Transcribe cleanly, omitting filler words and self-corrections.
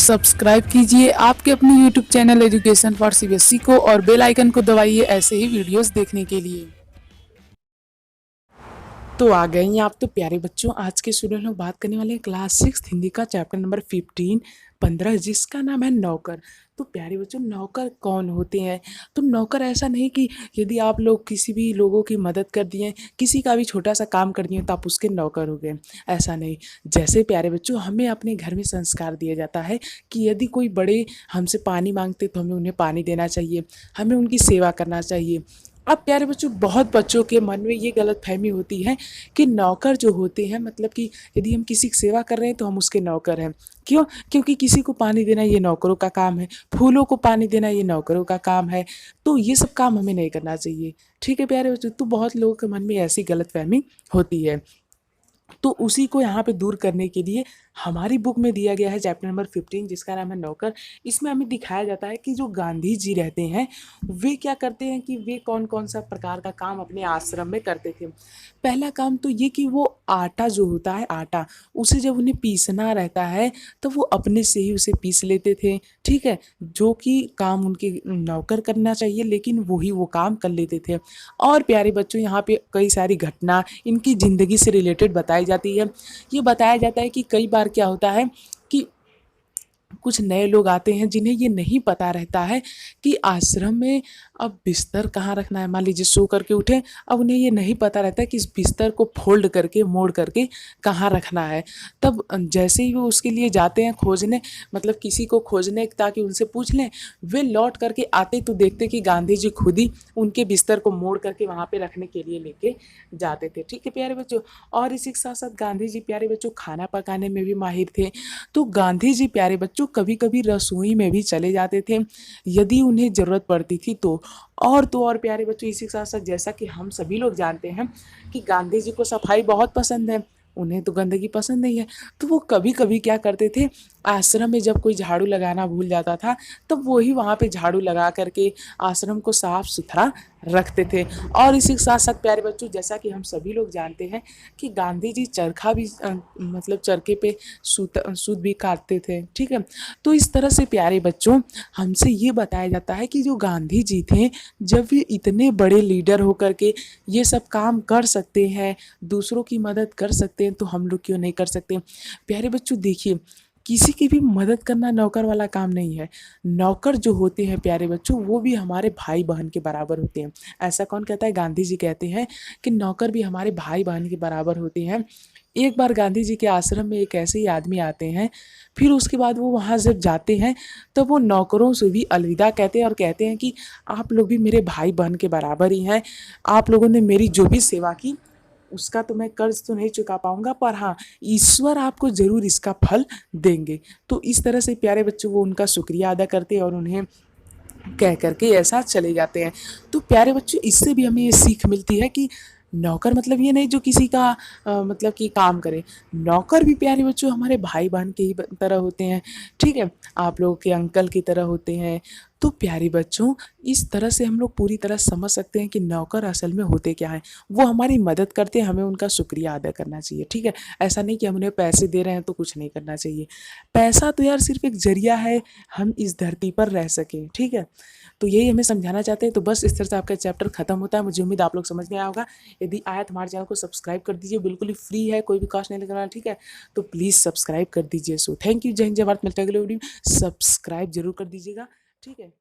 Subscribe कीजिए आपके अपने YouTube channel education for CBSE को और बेल आइकन को दबाइए ऐसे ही वीडियोस देखने के लिए। तो आ गए हैं आप तो प्यारे बच्चों, आज के स्टूडेंट लोग बात करने वाले हैं क्लास 6 हिंदी का चैप्टर नंबर 15 जिसका नाम है नौकर। तो प्यारे बच्चों, नौकर कौन होते हैं? तो नौकर ऐसा नहीं कि यदि आप लोग किसी भी लोगों की मदद कर दिए, किसी का भी छोटा सा काम कर दिए तो आप उसके नौकर हो गए, ऐसा नहीं। जैसे प्यारे बच्चों, हमें अपने घर में संस्कार दिया जाता है कि यदि कोई बड़े हमसे पानी मांगते तो हमें उन्हें पानी देना चाहिए, हमें उनकी सेवा करना चाहिए। अब प्यारे बच्चों, बहुत बच्चों के मन में ये गलतफहमी होती है कि नौकर जो होते हैं, मतलब कि यदि हम किसी की सेवा कर रहे हैं तो हम उसके नौकर हैं। क्यों? क्योंकि किसी को पानी देना ये नौकरों का काम है, फूलों को पानी देना ये नौकरों का काम है। तो ये सब काम हमें नहीं करना चाहिए। ठीक है प्यारे बच्चों, तो बहुत लोगों के मन में ऐसी गलतफहमी होती है। तो उसी को यहाँ पे दूर करने के लिए हमारी बुक में दिया गया है चैप्टर नंबर 15 जिसका नाम है नौकर। इसमें हमें दिखाया जाता है कि जो गांधी जी रहते हैं वे क्या करते हैं, कि वे कौन कौन सा प्रकार का काम अपने आश्रम में करते थे। पहला काम तो ये कि वो आटा जो होता है, आटा उसे जब उन्हें पीसना रहता है तो वो अपने से ही उसे पीस लेते थे। ठीक है, जो कि काम उनके नौकर करना चाहिए लेकिन वही वो काम कर लेते थे। और प्यारे बच्चों, यहाँ पे कई सारी घटना इनकी ज़िंदगी से रिलेटेड बताई जाती है। ये बताया जाता है कि कई बार क्या होता है कि कुछ नए लोग आते हैं जिन्हें ये नहीं पता रहता है कि आश्रम में अब बिस्तर कहाँ रखना है। मान लीजिए सो करके उठे, अब उन्हें ये नहीं पता रहता है कि इस बिस्तर को फोल्ड करके मोड़ करके कहाँ रखना है। तब जैसे ही वो उसके लिए जाते हैं खोजने, मतलब किसी को खोजने ताकि उनसे पूछ लें, वे लौट करके आते तो देखते कि गांधी जी खुद ही उनके बिस्तर को मोड़ करके वहाँ पे रखने के लिए लेके जाते थे। ठीक है प्यारे बच्चों, और इसी के साथ साथ गांधी जी प्यारे बच्चों खाना पकाने में भी माहिर थे। तो गांधी जी प्यारे बच्चों कभी कभी रसोई में भी चले जाते थे यदि उन्हें ज़रूरत पड़ती थी तो। और तो और प्यारे बच्चों, इसी के साथ साथ जैसा कि हम सभी लोग जानते हैं कि गांधी जी को सफाई बहुत पसंद है, उन्हें तो गंदगी पसंद नहीं है। तो वो कभी कभी क्या करते थे, आश्रम में जब कोई झाड़ू लगाना भूल जाता था तब वो ही वहाँ पे झाड़ू लगा करके आश्रम को साफ सुथरा रखते थे। और इसी के साथ साथ प्यारे बच्चों, जैसा कि हम सभी लोग जानते हैं कि गांधी जी चरखा भी मतलब चरखे पे सूत भी काटते थे। ठीक है, तो इस तरह से प्यारे बच्चों हमसे ये बताया जाता है कि जो गांधी जी थे, जब वे इतने बड़े लीडर होकर के ये सब काम कर सकते हैं, दूसरों की मदद कर सकते हैं, तो हम लोग क्यों नहीं कर सकते। प्यारे बच्चों देखिए, किसी की भी मदद करना नौकर वाला काम नहीं है। नौकर जो होते हैं प्यारे बच्चों, वो भी हमारे भाई बहन के बराबर होते हैं। ऐसा कौन कहता है? गांधी जी कहते हैं कि नौकर भी हमारे भाई बहन के बराबर होते हैं। एक बार गांधी जी के आश्रम में एक ऐसे ही आदमी आते हैं, फिर उसके बाद वो वहाँ जब जाते हैं तब वो नौकरों से भी अलविदा कहते हैं और कहते हैं कि आप लोग भी मेरे भाई बहन के बराबर ही हैं। आप लोगों ने मेरी जो भी सेवा की उसका तो मैं कर्ज तो नहीं चुका पाऊंगा, पर हाँ, ईश्वर आपको ज़रूर इसका फल देंगे। तो इस तरह से प्यारे बच्चों वो उनका शुक्रिया अदा करते हैं और उन्हें कह करके ऐसा चले जाते हैं। तो प्यारे बच्चों, इससे भी हमें ये सीख मिलती है कि नौकर मतलब ये नहीं जो किसी का मतलब कि काम करे। नौकर भी प्यारे बच्चों हमारे भाई बहन के ही तरह होते हैं। ठीक है, आप लोगों के अंकल की तरह होते हैं। तो प्यारे बच्चों, इस तरह से हम लोग पूरी तरह समझ सकते हैं कि नौकर असल में होते क्या हैं। वो हमारी मदद करते हैं, हमें उनका शुक्रिया अदा करना चाहिए। ठीक है, ऐसा नहीं कि हम उन्हें पैसे दे रहे हैं तो कुछ नहीं करना चाहिए। पैसा तो यार सिर्फ एक जरिया है हम इस धरती पर रह सकें। ठीक है, तो यही हमें समझाना चाहते हैं। तो बस इस तरह से आपका चैप्टर खत्म होता है। मुझे उम्मीद आप लोग समझ में आया होगा। यदि आया तो हमारे चैनल को सब्सक्राइब कर दीजिए, बिल्कुल ही फ्री है, कोई भी कॉस्ट नहीं लगना। ठीक है, तो प्लीज़ सब्सक्राइब कर दीजिए। सो थैंक यू, जय हिंद जय भारत। मिलते हैं अगले वीडियो में, सब्सक्राइब जरूर कर दीजिएगा। ठीक है।